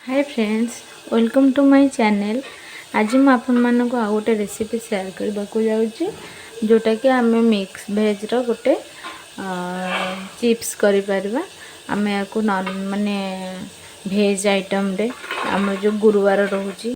Hi friends, welcome to my channel. आज मैं आपण मानक आ गोटे रेसिपी शेयर करने को जाऊँगी जोटा कि आम मिक्स भेज रो गोटे चिप्स करि परबा। आम या माने भेज आइटम रे आम जो गुरुवार रोची